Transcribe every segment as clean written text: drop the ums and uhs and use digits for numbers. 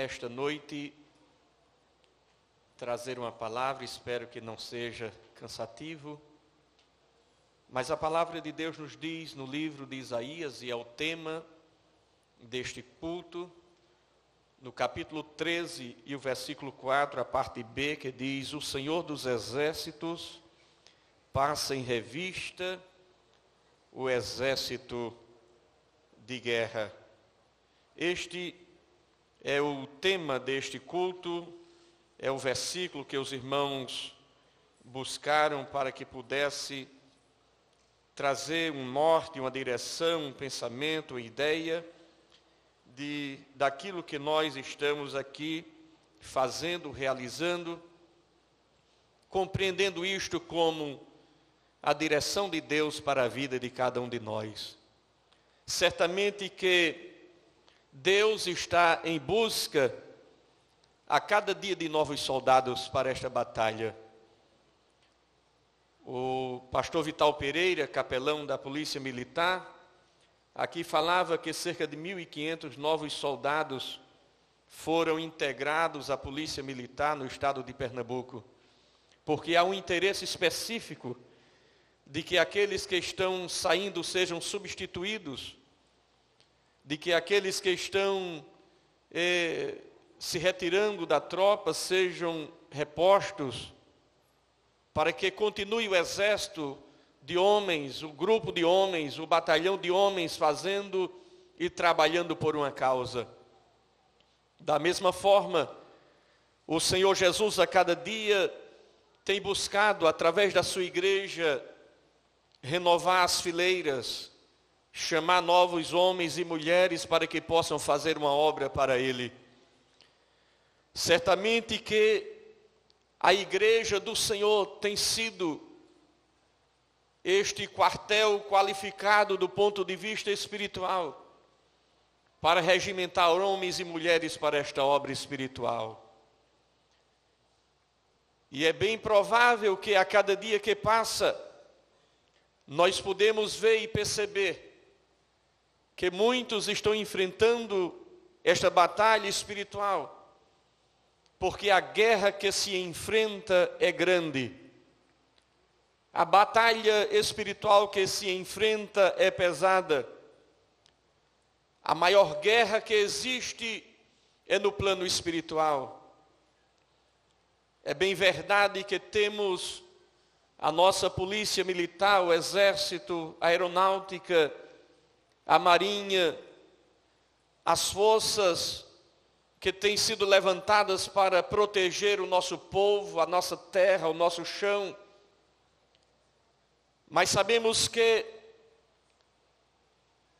nesta noite trazer uma palavra, espero que não seja cansativo, mas a palavra de Deus nos diz no livro de Isaías, e é o tema deste culto, no capítulo 13 e o versículo 4, a parte B, que diz: o Senhor dos Exércitos passa em revista o exército de guerra. Este é o tema deste culto, é o versículo que os irmãos buscaram para que pudesse trazer um norte, uma direção, um pensamento, uma ideia daquilo que nós estamos aqui fazendo, realizando, compreendendo isto como a direção de Deus para a vida de cada um de nós. Certamente que Deus está em busca a cada dia de novos soldados para esta batalha. O pastor Vital Pereira, capelão da Polícia Militar, aqui falava que cerca de 1.500 novos soldados foram integrados à Polícia Militar no estado de Pernambuco, porque há um interesse específico de que aqueles que estão saindo sejam substituídos, de que aqueles que estão se retirando da tropa sejam repostos, para que continue o exército de homens, o grupo de homens, o batalhão de homens fazendo e trabalhando por uma causa. Da mesma forma, o Senhor Jesus a cada dia tem buscado, através da sua igreja, renovar as fileiras, chamar novos homens e mulheres para que possam fazer uma obra para Ele. Certamente que a igreja do Senhor tem sido este quartel qualificado do ponto de vista espiritual, para regimentar homens e mulheres para esta obra espiritual. E é bem provável que a cada dia que passa, nós podemos ver e perceber que muitos estão enfrentando esta batalha espiritual, porque a guerra que se enfrenta é grande. A batalha espiritual que se enfrenta é pesada. A maior guerra que existe é no plano espiritual. É bem verdade que temos a nossa polícia militar, o exército, a aeronáutica, a marinha, as forças que têm sido levantadas para proteger o nosso povo, a nossa terra, o nosso chão. Mas sabemos que,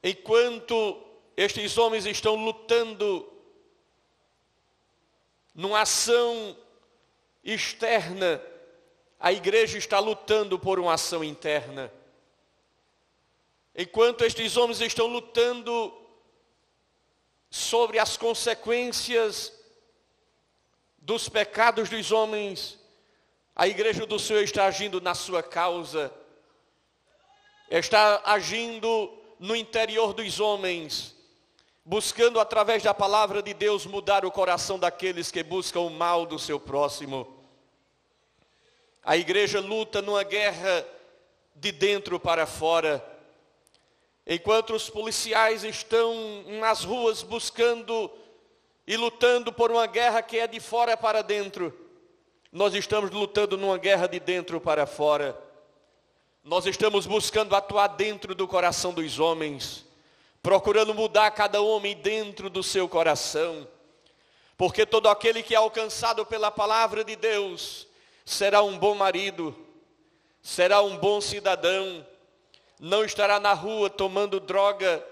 enquanto estes homens estão lutando numa ação externa, a igreja está lutando por uma ação interna. Enquanto estes homens estão lutando sobre as consequências dos pecados dos homens, a igreja do Senhor está agindo na sua causa, está agindo no interior dos homens, buscando através da palavra de Deus mudar o coração daqueles que buscam o mal do seu próximo. A igreja luta numa guerra de dentro para fora. Enquanto os policiais estão nas ruas buscando e lutando por uma guerra que é de fora para dentro, nós estamos lutando numa guerra de dentro para fora. Nós estamos buscando atuar dentro do coração dos homens, procurando mudar cada homem dentro do seu coração, porque todo aquele que é alcançado pela palavra de Deus será um bom marido, será um bom cidadão, não estará na rua tomando droga,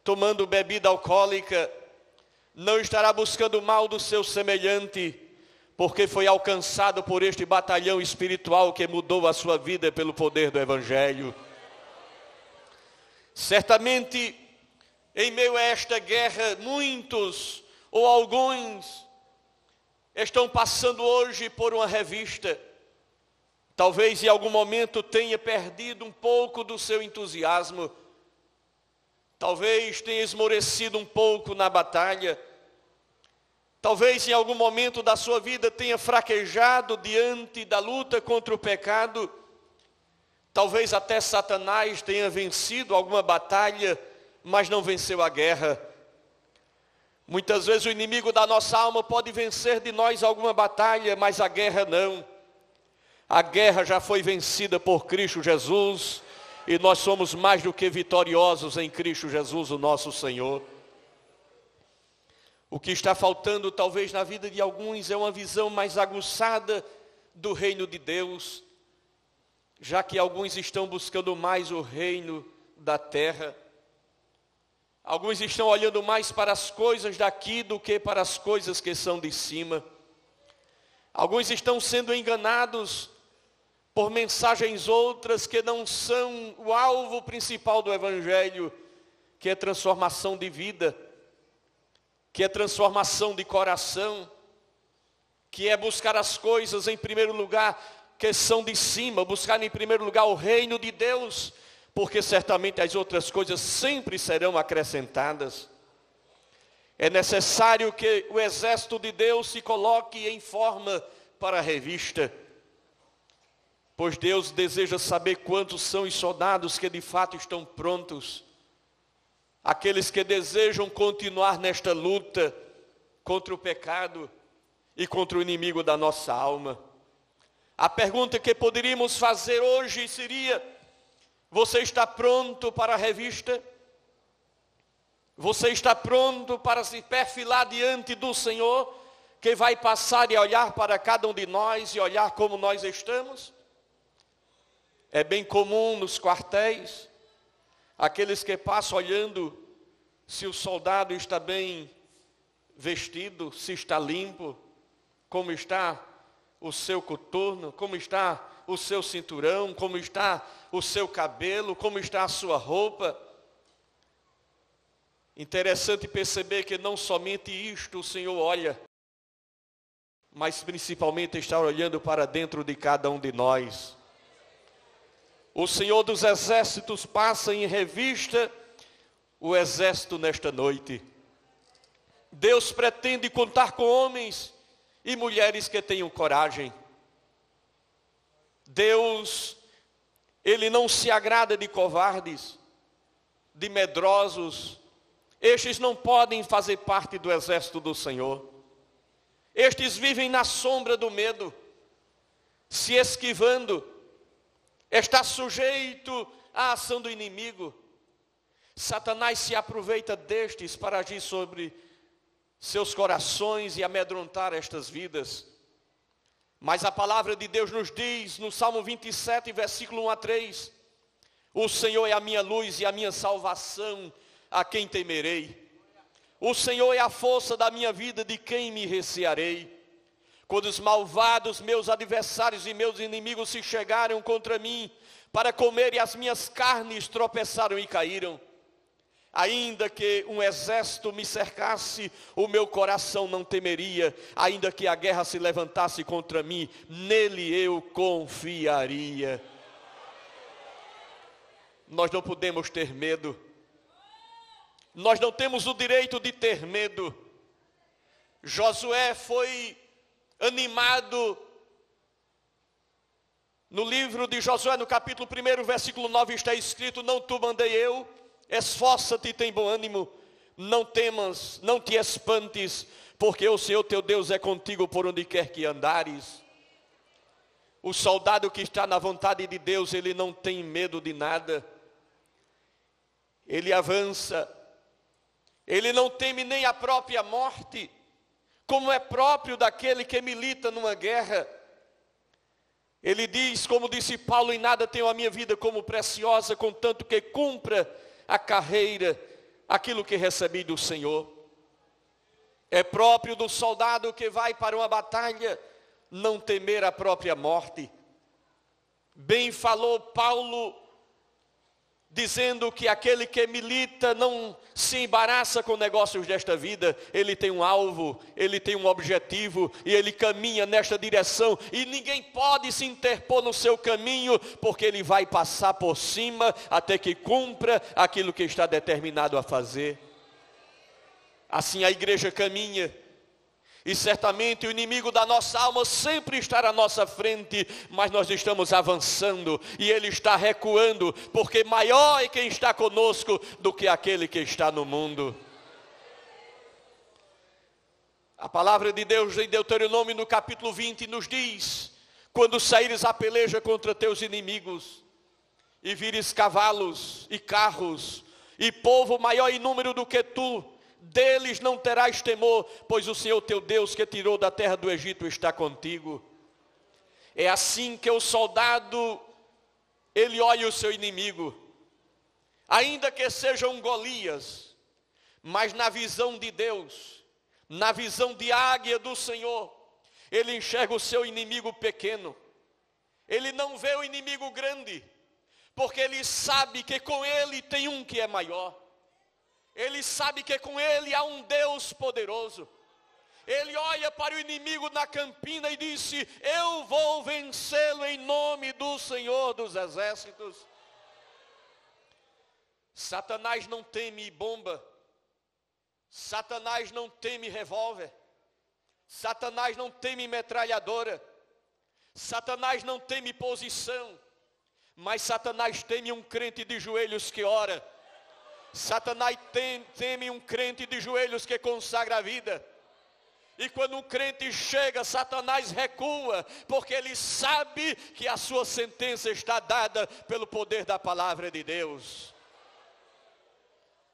tomando bebida alcoólica, não estará buscando o mal do seu semelhante, porque foi alcançado por este batalhão espiritual que mudou a sua vida pelo poder do Evangelho. Certamente, em meio a esta guerra, muitos ou alguns estão passando hoje por uma revista. Talvez em algum momento tenha perdido um pouco do seu entusiasmo. Talvez tenha esmorecido um pouco na batalha. Talvez em algum momento da sua vida tenha fraquejado diante da luta contra o pecado. Talvez até Satanás tenha vencido alguma batalha, mas não venceu a guerra. Muitas vezes o inimigo da nossa alma pode vencer de nós alguma batalha, mas a guerra não. A guerra já foi vencida por Cristo Jesus, e nós somos mais do que vitoriosos em Cristo Jesus, o nosso Senhor. O que está faltando talvez na vida de alguns é uma visão mais aguçada do reino de Deus, já que alguns estão buscando mais o reino da terra. Alguns estão olhando mais para as coisas daqui do que para as coisas que são de cima. Alguns estão sendo enganados por mensagens outras que não são o alvo principal do Evangelho, que é transformação de vida, que é transformação de coração, que é buscar as coisas em primeiro lugar que são de cima, buscar em primeiro lugar o reino de Deus, porque certamente as outras coisas sempre serão acrescentadas. É necessário que o exército de Deus se coloque em forma para a revista, pois Deus deseja saber quantos são os soldados que de fato estão prontos, aqueles que desejam continuar nesta luta contra o pecado e contra o inimigo da nossa alma. A pergunta que poderíamos fazer hoje seria: você está pronto para a revista? Você está pronto para se perfilar diante do Senhor, que vai passar e olhar para cada um de nós e olhar como nós estamos? É bem comum nos quartéis, aqueles que passam olhando se o soldado está bem vestido, se está limpo, como está o seu coturno, como está o seu cinturão, como está o seu cabelo, como está a sua roupa. Interessante perceber que não somente isto o Senhor olha, mas principalmente está olhando para dentro de cada um de nós. O Senhor dos Exércitos passa em revista o exército nesta noite. Deus pretende contar com homens e mulheres que tenham coragem. Deus, Ele não se agrada de covardes, de medrosos. Estes não podem fazer parte do exército do Senhor. Estes vivem na sombra do medo, se esquivando, está sujeito à ação do inimigo. Satanás se aproveita destes para agir sobre seus corações e amedrontar estas vidas. Mas a palavra de Deus nos diz, no Salmo 27, versículo 1 a 3, o Senhor é a minha luz e a minha salvação, a quem temerei? O Senhor é a força da minha vida, de quem me recearei? Quando os malvados, meus adversários e meus inimigos se chegaram contra mim, para comerem as minhas carnes, tropeçaram e caíram. Ainda que um exército me cercasse, o meu coração não temeria. Ainda que a guerra se levantasse contra mim, nele eu confiaria. Nós não podemos ter medo. Nós não temos o direito de ter medo. Josué foi animado. No livro de Josué, no capítulo 1, versículo 9, está escrito: não te mandei eu? Esforça-te e tem bom ânimo, não temas, não te espantes, porque o Senhor teu Deus é contigo por onde quer que andares. O soldado que está na vontade de Deus, ele não tem medo de nada, ele avança, ele não teme nem a própria morte, como é próprio daquele que milita numa guerra. Ele diz, como disse Paulo: em nada tenho a minha vida como preciosa, contanto que cumpra a carreira, aquilo que recebi do Senhor. É próprio do soldado que vai para uma batalha não temer a própria morte. Bem falou Paulo, dizendo que aquele que milita não se embaraça com negócios desta vida. Ele tem um alvo, ele tem um objetivo, e ele caminha nesta direção, e ninguém pode se interpor no seu caminho, porque ele vai passar por cima, até que cumpra aquilo que está determinado a fazer. Assim a igreja caminha, E certamente o inimigo da nossa alma sempre estará à nossa frente, mas nós estamos avançando e ele está recuando, porque maior é quem está conosco do que aquele que está no mundo. A palavra de Deus em Deuteronômio no capítulo 20 nos diz: quando saíres à peleja contra teus inimigos, e vires cavalos e carros, e povo maior em número do que tu, deles não terás temor, pois o Senhor teu Deus que tirou da terra do Egito está contigo. É assim que o soldado, ele olha o seu inimigo, ainda que seja um Golias, mas na visão de Deus, na visão de águia do Senhor, ele enxerga o seu inimigo pequeno. Ele não vê o inimigo grande, porque ele sabe que com ele tem um que é maior. Ele sabe que com ele há um Deus poderoso. Ele olha para o inimigo na campina e disse: eu vou vencê-lo em nome do Senhor dos Exércitos. Satanás não teme bomba. Satanás não teme revólver. Satanás não teme metralhadora. Satanás não teme posição. Mas Satanás teme um crente de joelhos que ora. Satanás teme um crente de joelhos que consagra a vida. E quando um crente chega, Satanás recua, porque ele sabe que a sua sentença está dada pelo poder da palavra de Deus.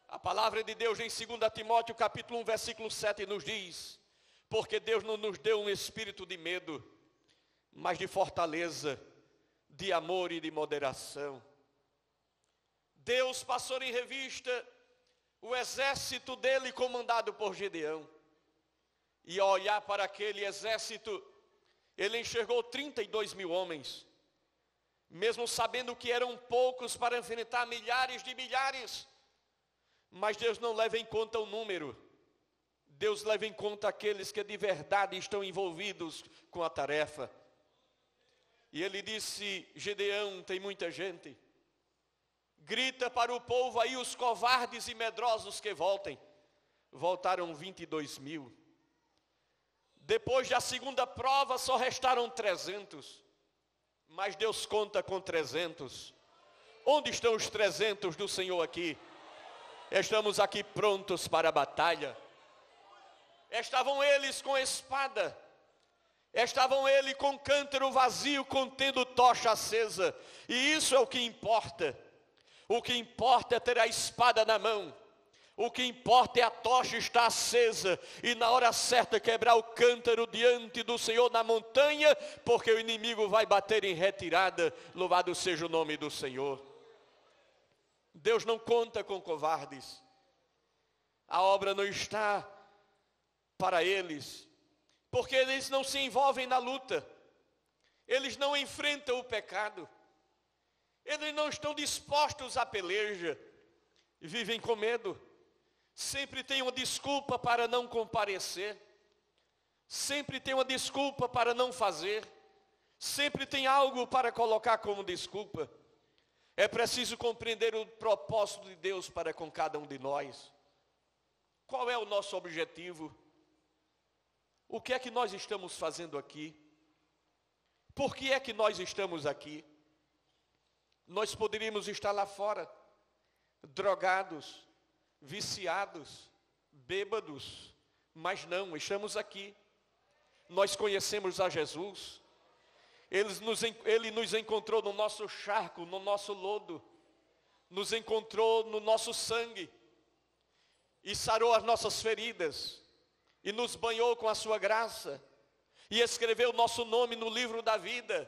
A palavra de Deus em 2 Timóteo capítulo 1, versículo 7 nos diz: porque Deus não nos deu um espírito de medo, mas de fortaleza, de amor e de moderação. Deus passou em revista o exército dele comandado por Gedeão. E ao olhar para aquele exército, ele enxergou 32 mil homens. Mesmo sabendo que eram poucos para enfrentar milhares de milhares. Mas Deus não leva em conta o número. Deus leva em conta aqueles que de verdade estão envolvidos com a tarefa. E ele disse: Gedeão, tem muita gente. Grita para o povo aí os covardes e medrosos que voltem. Voltaram 22 mil. Depois da segunda prova só restaram 300. Mas Deus conta com 300. Onde estão os 300 do Senhor aqui? Estamos aqui prontos para a batalha. Estavam eles com espada. Estavam eles com cântaro vazio, contendo tocha acesa. E isso é o que importa. O que importa é ter a espada na mão. O que importa é a tocha estar acesa. E na hora certa quebrar o cântaro diante do Senhor na montanha. Porque o inimigo vai bater em retirada. Louvado seja o nome do Senhor. Deus não conta com covardes. A obra não está para eles. Porque eles não se envolvem na luta. Eles não enfrentam o pecado. Eles não estão dispostos à peleja. Vivem com medo. Sempre tem uma desculpa para não comparecer. Sempre tem uma desculpa para não fazer. Sempre tem algo para colocar como desculpa. É preciso compreender o propósito de Deus para com cada um de nós. Qual é o nosso objetivo? O que é que nós estamos fazendo aqui? Por que é que nós estamos aqui? Nós poderíamos estar lá fora, drogados, viciados, bêbados, mas não, estamos aqui. Nós conhecemos a Jesus. Ele nos encontrou no nosso charco, no nosso lodo, nos encontrou no nosso sangue e sarou as nossas feridas e nos banhou com a sua graça e escreveu o nosso nome no livro da vida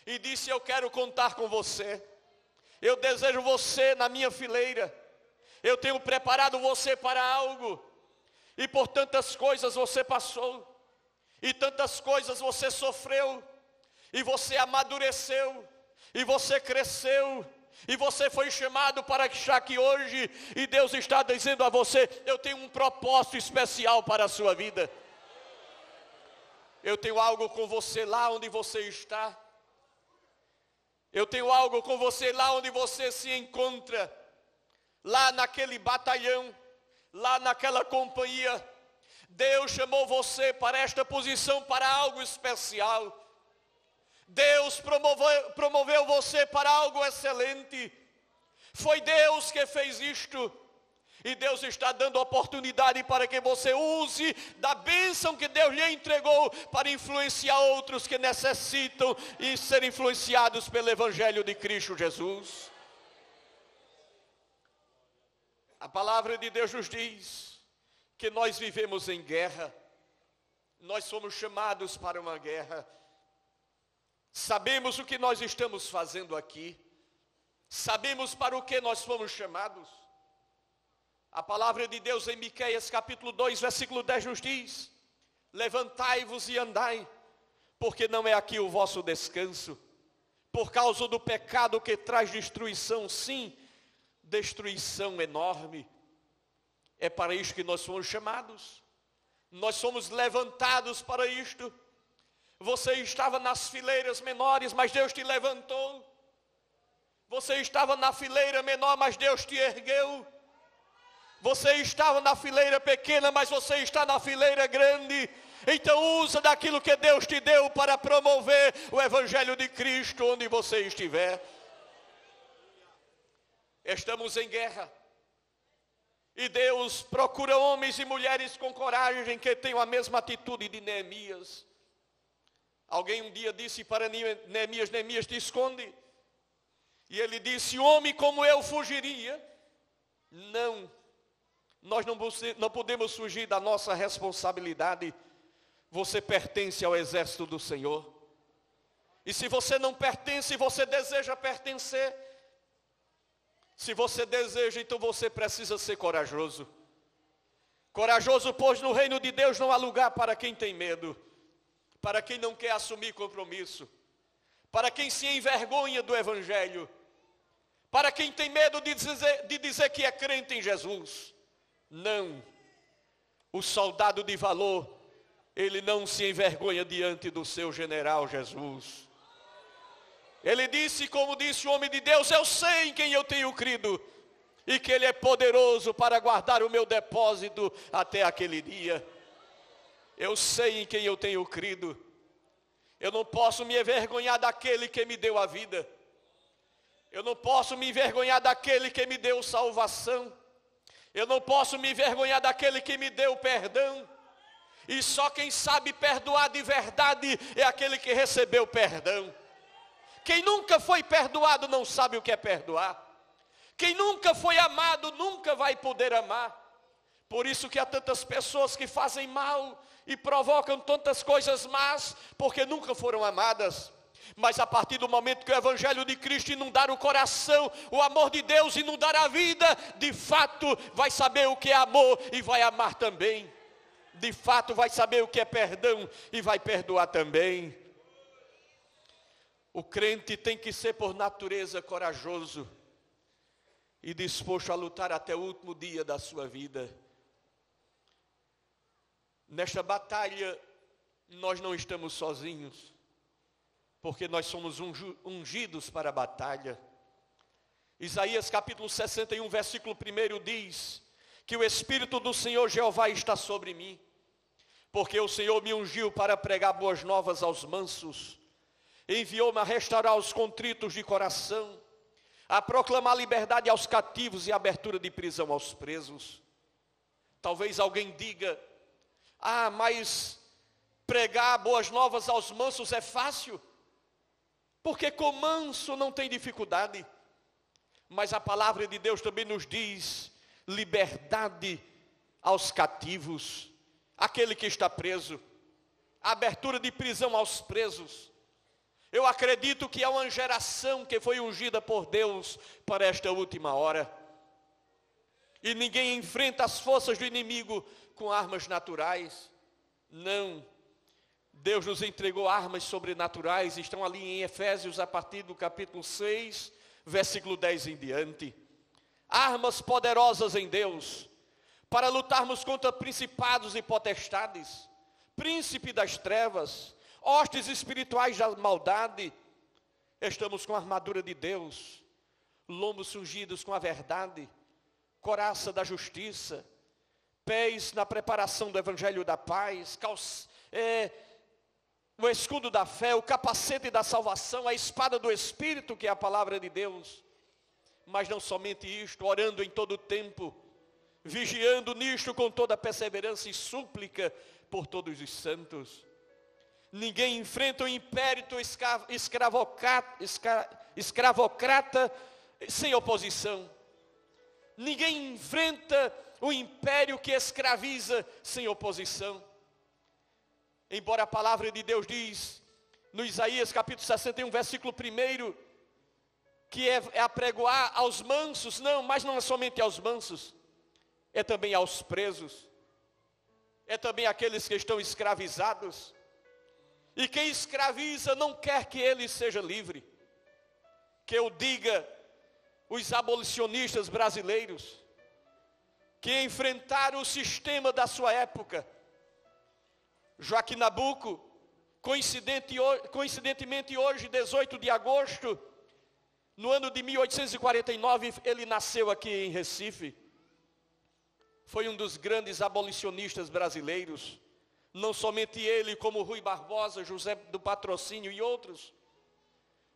e disse: eu quero contar com você, eu desejo você na minha fileira, eu tenho preparado você para algo. E por tantas coisas você passou, e tantas coisas você sofreu, e você amadureceu, e você cresceu, e você foi chamado para estar aqui hoje, e Deus está dizendo a você: eu tenho um propósito especial para a sua vida. Eu tenho algo com você lá onde você está. Eu tenho algo com você lá onde você se encontra. Lá naquele batalhão, lá naquela companhia, Deus chamou você para esta posição, para algo especial. Deus promoveu você para algo excelente. Foi Deus que fez isto. E Deus está dando oportunidade para que você use da bênção que Deus lhe entregou para influenciar outros que necessitam e ser influenciados pelo Evangelho de Cristo Jesus. A palavra de Deus nos diz que nós vivemos em guerra. Nós somos chamados para uma guerra. Sabemos o que nós estamos fazendo aqui. Sabemos para o que nós fomos chamados. A palavra de Deus em Miqueias capítulo 2, versículo 10 nos diz: levantai-vos e andai, porque não é aqui o vosso descanso, por causa do pecado que traz destruição, sim, destruição enorme. É para isto que nós fomos chamados. Nós somos levantados para isto. Você estava nas fileiras menores, mas Deus te levantou. Você estava na fileira menor, mas Deus te ergueu. Você estava na fileira pequena, mas você está na fileira grande. Então usa daquilo que Deus te deu para promover o Evangelho de Cristo onde você estiver. Estamos em guerra. E Deus procura homens e mulheres com coragem que tenham a mesma atitude de Neemias. Alguém um dia disse para Neemias: Neemias, te esconde. E ele disse: homem como eu fugiria? Não. Nós não podemos fugir da nossa responsabilidade. Você pertence ao exército do Senhor. E se você não pertence, você deseja pertencer. Se você deseja, então você precisa ser corajoso. Corajoso, pois no reino de Deus não há lugar para quem tem medo, para quem não quer assumir compromisso, para quem se envergonha do Evangelho, para quem tem medo de dizer que é crente em Jesus. Não, o soldado de valor, ele não se envergonha diante do seu general Jesus. Ele disse, como disse o homem de Deus: eu sei em quem eu tenho crido, e que Ele é poderoso para guardar o meu depósito até aquele dia. Eu sei em quem eu tenho crido. Eu não posso me envergonhar daquele que me deu a vida. Eu não posso me envergonhar daquele que me deu salvação. Eu não posso me envergonhar daquele que me deu perdão. E só quem sabe perdoar de verdade é aquele que recebeu perdão. Quem nunca foi perdoado não sabe o que é perdoar. Quem nunca foi amado nunca vai poder amar. Por isso que há tantas pessoas que fazem mal e provocam tantas coisas más, porque nunca foram amadas. Mas a partir do momento que o Evangelho de Cristo inundar o coração, o amor de Deus inundar a vida, de fato vai saber o que é amor e vai amar também. De fato vai saber o que é perdão e vai perdoar também. O crente tem que ser por natureza corajoso e disposto a lutar até o último dia da sua vida. Nesta batalha nós não estamos sozinhos, porque nós somos ungidos para a batalha. Isaías capítulo 61, versículo 1 diz que o Espírito do Senhor Jeová está sobre mim, porque o Senhor me ungiu para pregar boas novas aos mansos, enviou-me a restaurar os contritos de coração, a proclamar liberdade aos cativos e abertura de prisão aos presos. Talvez alguém diga: mas pregar boas novas aos mansos é fácil, porque com manso não tem dificuldade. Mas a palavra de Deus também nos diz: liberdade aos cativos, aquele que está preso, abertura de prisão aos presos. Eu acredito que há uma geração que foi ungida por Deus para esta última hora. E ninguém enfrenta as forças do inimigo com armas naturais. Não. Deus nos entregou armas sobrenaturais, estão ali em Efésios a partir do capítulo 6, versículo 10 em diante. Armas poderosas em Deus, para lutarmos contra principados e potestades, príncipe das trevas, hostes espirituais da maldade. Estamos com a armadura de Deus, lombos ungidos com a verdade, coraça da justiça, pés na preparação do evangelho da paz, o escudo da fé, o capacete da salvação, a espada do Espírito, que é a palavra de Deus. Mas não somente isto, orando em todo o tempo, vigiando nisto com toda perseverança e súplica por todos os santos. Ninguém enfrenta o império escravocrata sem oposição. Ninguém enfrenta o império que escraviza sem oposição. Embora a palavra de Deus diz, no Isaías capítulo 61, versículo 1, que é apregoar aos mansos, mas não é somente aos mansos, é também aos presos, é também àqueles que estão escravizados. E quem escraviza não quer que ele seja livre. Que eu diga, os abolicionistas brasileiros, que enfrentaram o sistema da sua época. Joaquim Nabuco, coincidentemente hoje, 18 de agosto, no ano de 1849, ele nasceu aqui em Recife. Foi um dos grandes abolicionistas brasileiros. Não somente ele, como Rui Barbosa, José do Patrocínio e outros,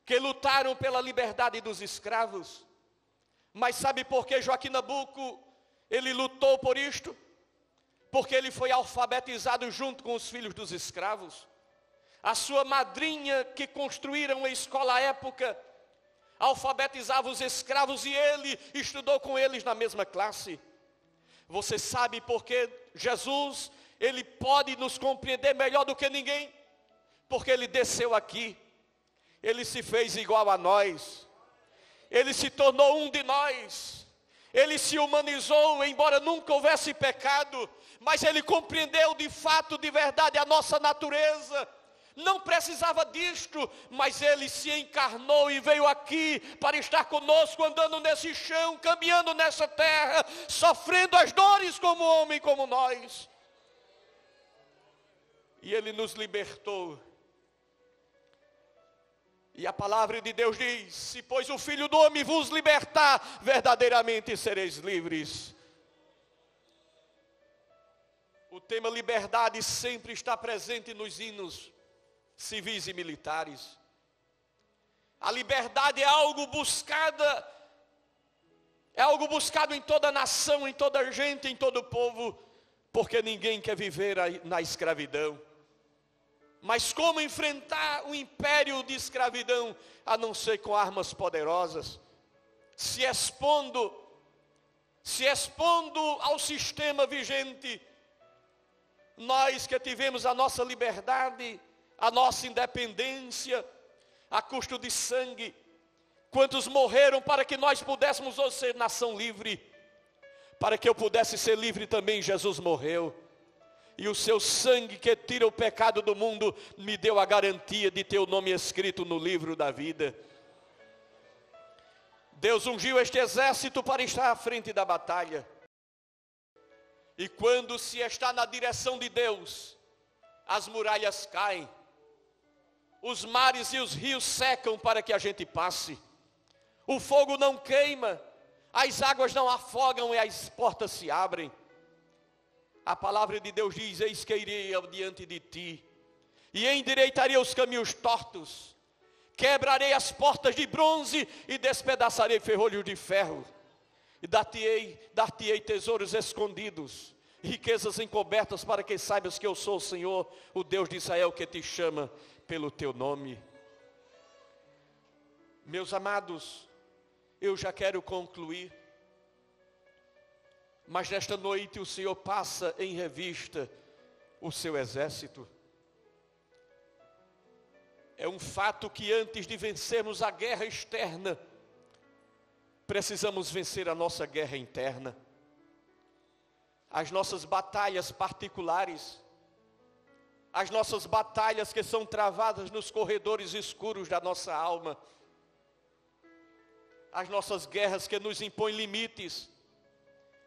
que lutaram pela liberdade dos escravos. Mas sabe por que Joaquim Nabuco, ele lutou por isto? Porque ele foi alfabetizado junto com os filhos dos escravos. A sua madrinha, que construíram a escola à época, alfabetizava os escravos e ele estudou com eles na mesma classe. Você sabe por que Jesus, ele pode nos compreender melhor do que ninguém? Porque ele desceu aqui, ele se fez igual a nós, ele se tornou um de nós, ele se humanizou, embora nunca houvesse pecado, mas ele compreendeu de fato, de verdade, a nossa natureza. Não precisava disto, mas ele se encarnou e veio aqui para estar conosco, andando nesse chão, caminhando nessa terra, sofrendo as dores como homem, como nós. E ele nos libertou. E a palavra de Deus diz: se pois o Filho do Homem vos libertar, verdadeiramente sereis livres. O tema liberdade sempre está presente nos hinos civis e militares. A liberdade é algo buscado em toda nação, em toda gente, em todo povo, porque ninguém quer viver na escravidão. Mas como enfrentar o império de escravidão, a não ser com armas poderosas, se expondo ao sistema vigente? Nós que tivemos a nossa liberdade, a nossa independência, a custo de sangue, quantos morreram para que nós pudéssemos hoje ser nação livre? Para que eu pudesse ser livre também, Jesus morreu. E o seu sangue que tira o pecado do mundo, me deu a garantia de ter o nome escrito no livro da vida. Deus ungiu este exército para estar à frente da batalha. E quando se está na direção de Deus, as muralhas caem, os mares e os rios secam para que a gente passe, o fogo não queima, as águas não afogam e as portas se abrem. A palavra de Deus diz: eis que irei adiante de ti, e endireitarei os caminhos tortos, quebrarei as portas de bronze, e despedaçarei ferrolhos de ferro, e dar-te-ei tesouros escondidos, riquezas encobertas, para que saibas que eu sou o Senhor, o Deus de Israel, que te chama pelo teu nome. Meus amados, eu já quero concluir, mas nesta noite o Senhor passa em revista o seu exército. É um fato que antes de vencermos a guerra externa, precisamos vencer a nossa guerra interna. As nossas batalhas particulares, as nossas batalhas que são travadas nos corredores escuros da nossa alma, as nossas guerras que nos impõem limites,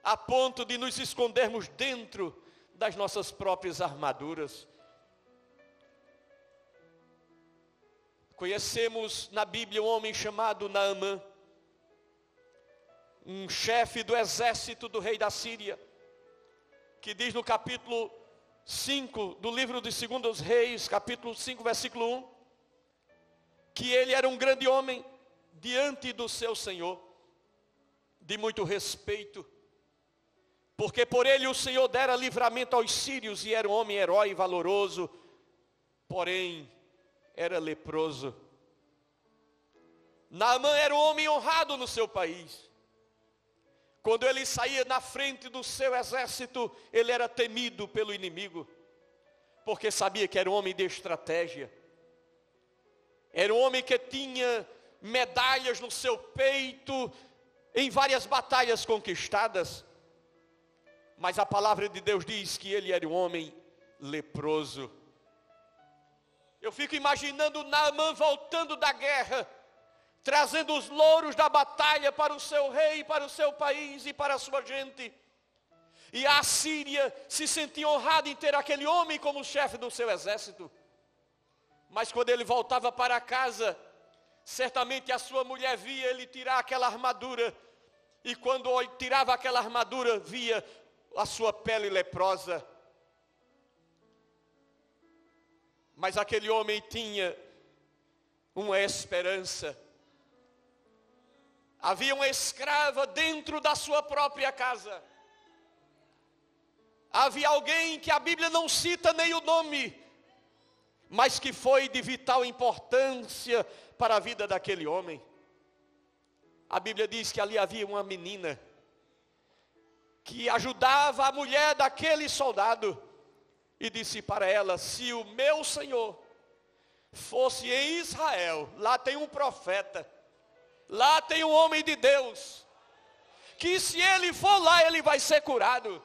a ponto de nos escondermos dentro das nossas próprias armaduras. Conhecemos na Bíblia um homem chamado Naamã, um chefe do exército do rei da Síria, que diz no capítulo 5 do livro de 2 Reis, capítulo 5, versículo 1, que ele era um grande homem diante do seu Senhor, de muito respeito, porque por ele o Senhor dera livramento aos sírios, e era um homem herói e valoroso, porém era leproso. Naamã era um homem honrado no seu país. Quando ele saía na frente do seu exército, ele era temido pelo inimigo, porque sabia que era um homem de estratégia. Era um homem que tinha medalhas no seu peito, em várias batalhas conquistadas. Mas a palavra de Deus diz que ele era um homem leproso. Eu fico imaginando Naamã voltando da guerra, trazendo os louros da batalha para o seu rei, para o seu país e para a sua gente. E a Síria se sentia honrada em ter aquele homem como chefe do seu exército. Mas quando ele voltava para casa, certamente a sua mulher via ele tirar aquela armadura. E quando tirava aquela armadura, via a sua pele leprosa. Mas aquele homem tinha uma esperança. Havia uma escrava dentro da sua própria casa. Havia alguém que a Bíblia não cita nem o nome, mas que foi de vital importância para a vida daquele homem. A Bíblia diz que ali havia uma menina que ajudava a mulher daquele soldado, e disse para ela: se o meu Senhor fosse em Israel, lá tem um profeta, lá tem um homem de Deus, que se ele for lá, ele vai ser curado.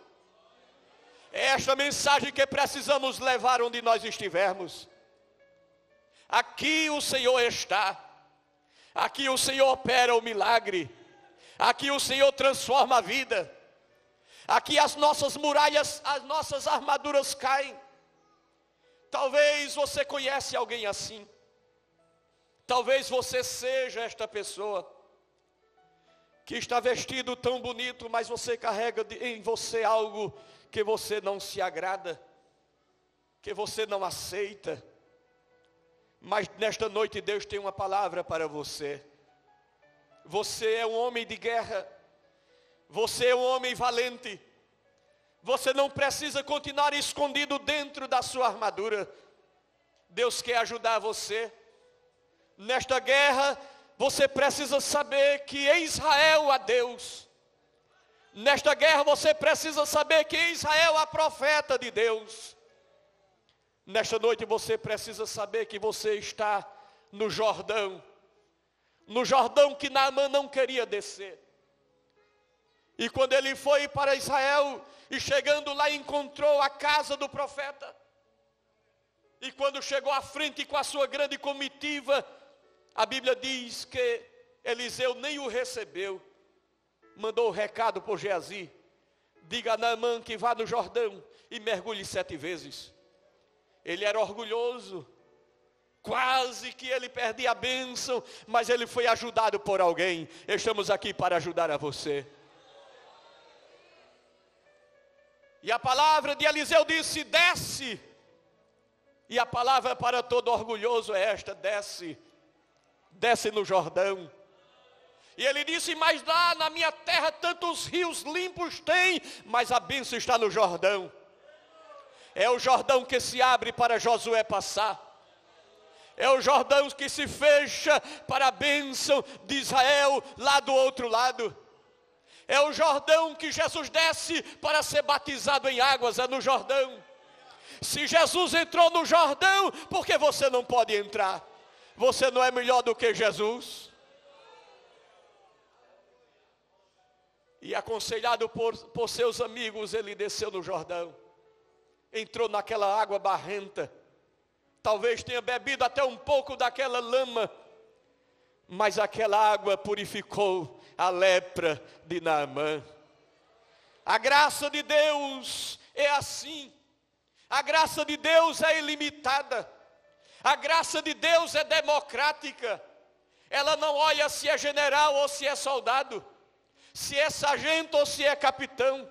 É esta mensagem que precisamos levar onde nós estivermos. Aqui o Senhor está, aqui o Senhor opera o milagre, aqui o Senhor transforma a vida, aqui as nossas muralhas, as nossas armaduras caem. Talvez você conhece alguém assim, talvez você seja esta pessoa, que está vestido tão bonito, mas você carrega em você algo que você não se agrada, que você não aceita. Mas nesta noite Deus tem uma palavra para você. Você é um homem de guerra, você é um homem valente. Você não precisa continuar escondido dentro da sua armadura. Deus quer ajudar você. Nesta guerra, você precisa saber que em Israel há Deus. Nesta guerra você precisa saber que em Israel há profeta de Deus. Nesta noite você precisa saber que você está no Jordão. No Jordão que Naamã não queria descer. E quando ele foi para Israel, e chegando lá encontrou a casa do profeta. E quando chegou à frente com a sua grande comitiva, a Bíblia diz que Eliseu nem o recebeu. Mandou o recado por Geazi: diga a Naamã que vá no Jordão e mergulhe 7 vezes. Ele era orgulhoso, quase que ele perdia a bênção, mas ele foi ajudado por alguém. Estamos aqui para ajudar a você. E a palavra de Eliseu disse: desce. E a palavra para todo orgulhoso é esta: desce. Desce no Jordão. E ele disse: mas lá na minha terra tantos rios limpos tem, mas a bênção está no Jordão. É o Jordão que se abre para Josué passar. É o Jordão que se fecha para a bênção de Israel lá do outro lado. É o Jordão que Jesus desce para ser batizado em águas, é no Jordão. Se Jesus entrou no Jordão, por que você não pode entrar? Você não é melhor do que Jesus? E aconselhado por seus amigos, ele desceu no Jordão. Entrou naquela água barrenta. Talvez tenha bebido até um pouco daquela lama. Mas aquela água purificou a lepra de Naamã. A graça de Deus é assim. A graça de Deus é ilimitada. A graça de Deus é democrática. Ela não olha se é general ou se é soldado, se é sargento ou se é capitão,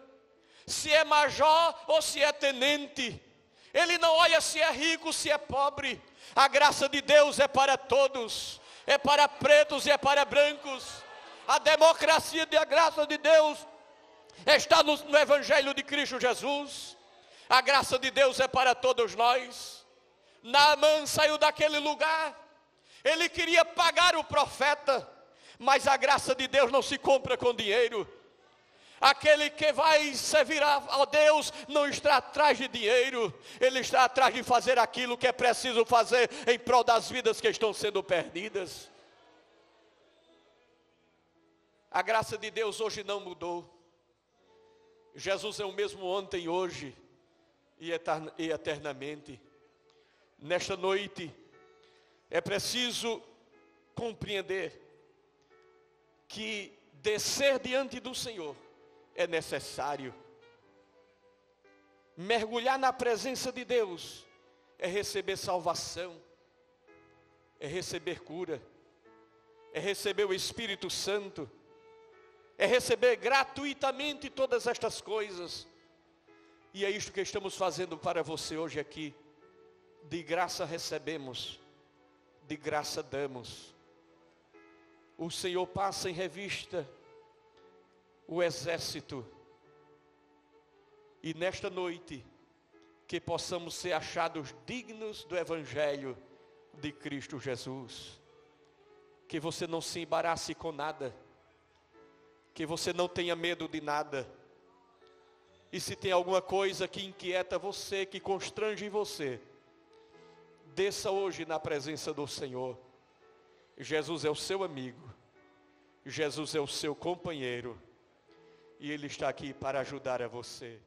se é major ou se é tenente. Ele não olha se é rico, se é pobre. A graça de Deus é para todos. É para pretos e é para brancos. A democracia da graça de Deus está no Evangelho de Cristo Jesus. A graça de Deus é para todos nós. Naamã saiu daquele lugar. Ele queria pagar o profeta, mas a graça de Deus não se compra com dinheiro. Aquele que vai servir a Deus não está atrás de dinheiro. Ele está atrás de fazer aquilo que é preciso fazer em prol das vidas que estão sendo perdidas. A graça de Deus hoje não mudou. Jesus é o mesmo ontem, hoje e eternamente. Nesta noite, é preciso compreender que descer diante do Senhor é necessário. Mergulhar na presença de Deus é receber salvação, é receber cura, é receber o Espírito Santo, é receber gratuitamente todas estas coisas. E é isto que estamos fazendo para você hoje aqui. De graça recebemos, de graça damos. O Senhor passa em revista o exército. E nesta noite, que possamos ser achados dignos do Evangelho de Cristo Jesus. Que você não se embarace com nada. Que você não tenha medo de nada. E se tem alguma coisa que inquieta você, que constrange você, desça hoje na presença do Senhor. Jesus é o seu amigo. Jesus é o seu companheiro. E Ele está aqui para ajudar a você.